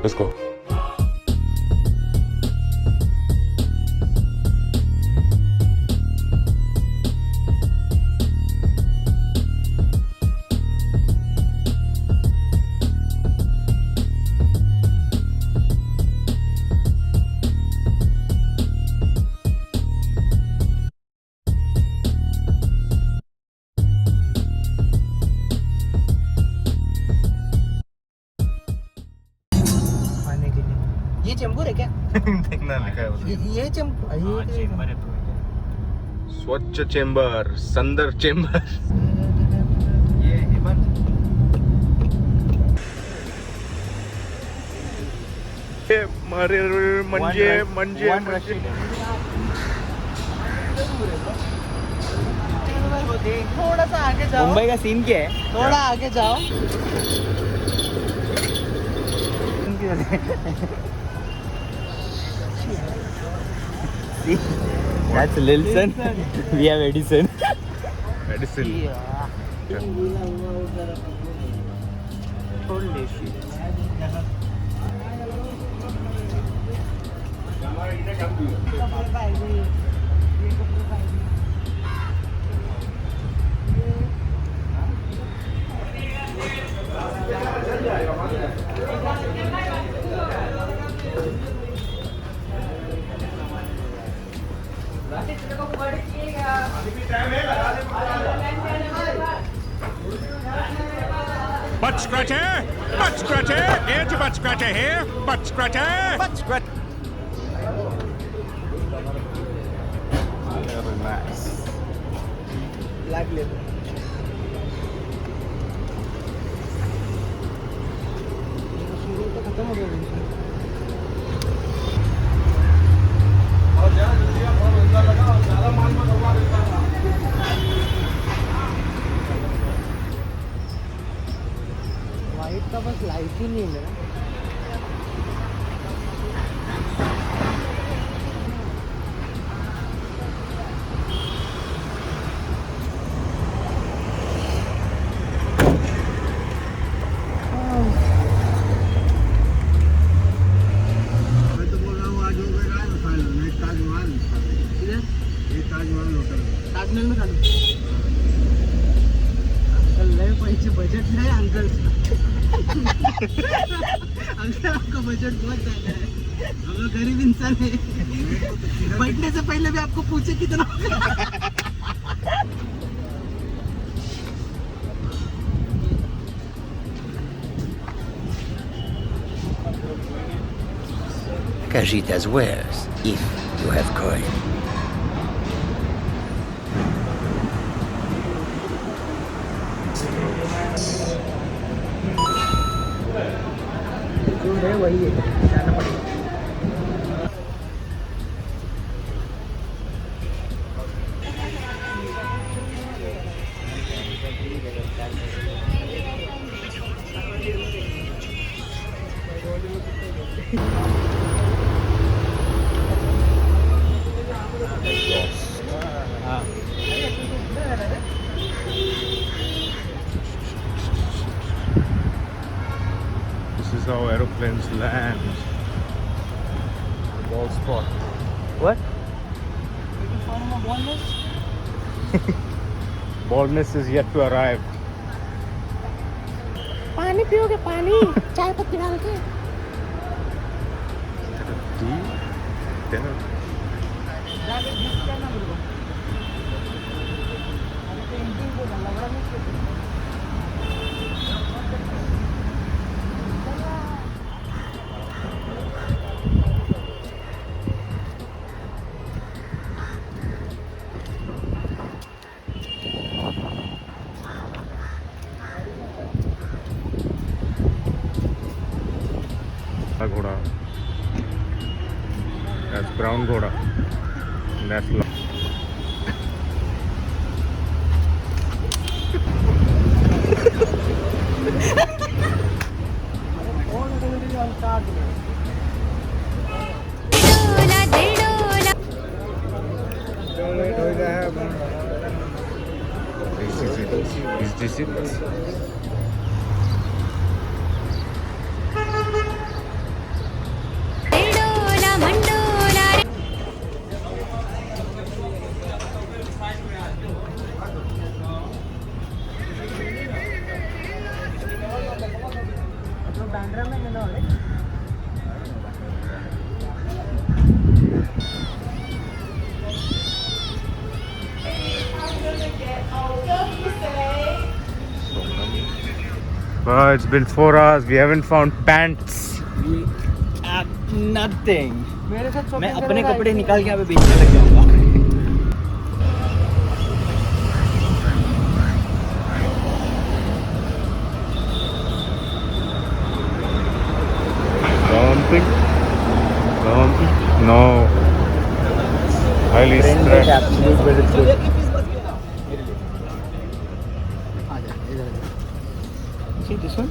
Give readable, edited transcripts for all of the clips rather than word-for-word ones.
Let's go. ये चेंबूर है क्या? देखना लिखा है ये चेंबूर है तो स्वच्छ चेंबर, संदर चेंबर. ये बंद. थोड़ा सा आगे जाओ. मुंबई का सीन क्या है? थोड़ा आगे जाओ. That's Lilson. We have Edison. Medicine. Butt scratcher! Butt scratcher! Here's your butt scratcher here! Butt scratcher! Butt scratch. Very nice. Black label. तो खत्म हो गया. वाइट का बस लाइट ही नहीं है. ताजमहल में खाना. अंकल नए पैसे बजट है अंकल. अंकल आपका बजट बहुत ज्यादा है. हम लोग गरीब इंसान है. बैठने से पहले भी आपको पूछे कितना. Cajitas wares if you have coin. जो है वही है. जाना पड़ेगा. This is how aeroplanes land. Ball spot. What? Baldness is yet to arrive. पानी पियोगे? पानी चाय पत्ती डाल के. Tea? Dinner? घोड़ा. That's brown घोड़ा. That's Is this it? It's been 4 hours. We haven't found pants. Nothing. मेरे साथ मैं shopping अपने करेगा कपड़े ऐसे। निकाल के यहाँ पे बेचने लग जाऊंगा। Don't think. No. Highly stressed. Absolute very good। See this one?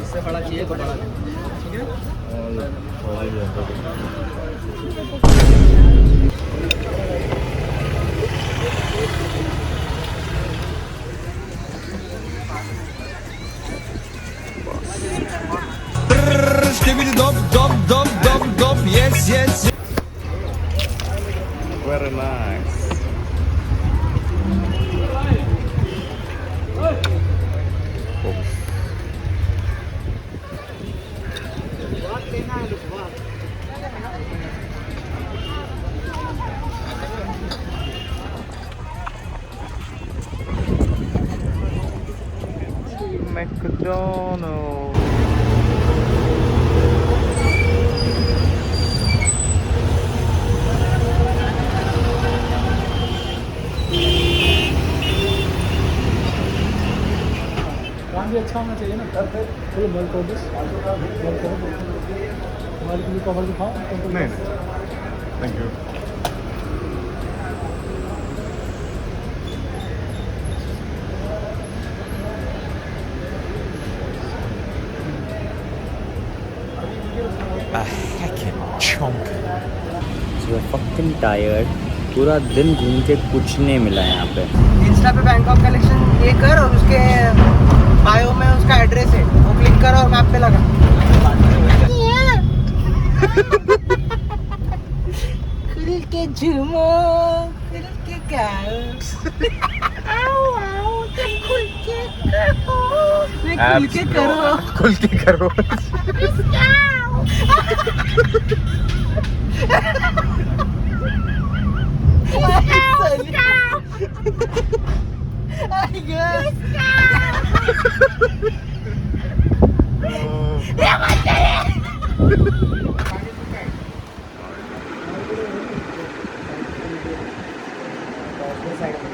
इससे बड़ा चाहिए तो बड़ा। ठीक है? Very nice. McDonald's. काम भी अच्छा होना चाहिए ना। चलो मल को बस तुम्हारे लिए कवर दिखाओ। नहीं thank you. chunk. So we're fucking tired. पूरा दिन घूम के कुछ नहीं मिला यहाँ पे। इंस्टा पे बैंकॉक कलेक्शन ये कर और उसके बायो में उसका एड्रेस है वो क्लिक कर और मैप पे लगा। खुल के झूमो, खुल के गाओ, खुल के करो, खुल के करो, खुल के करो। साइड में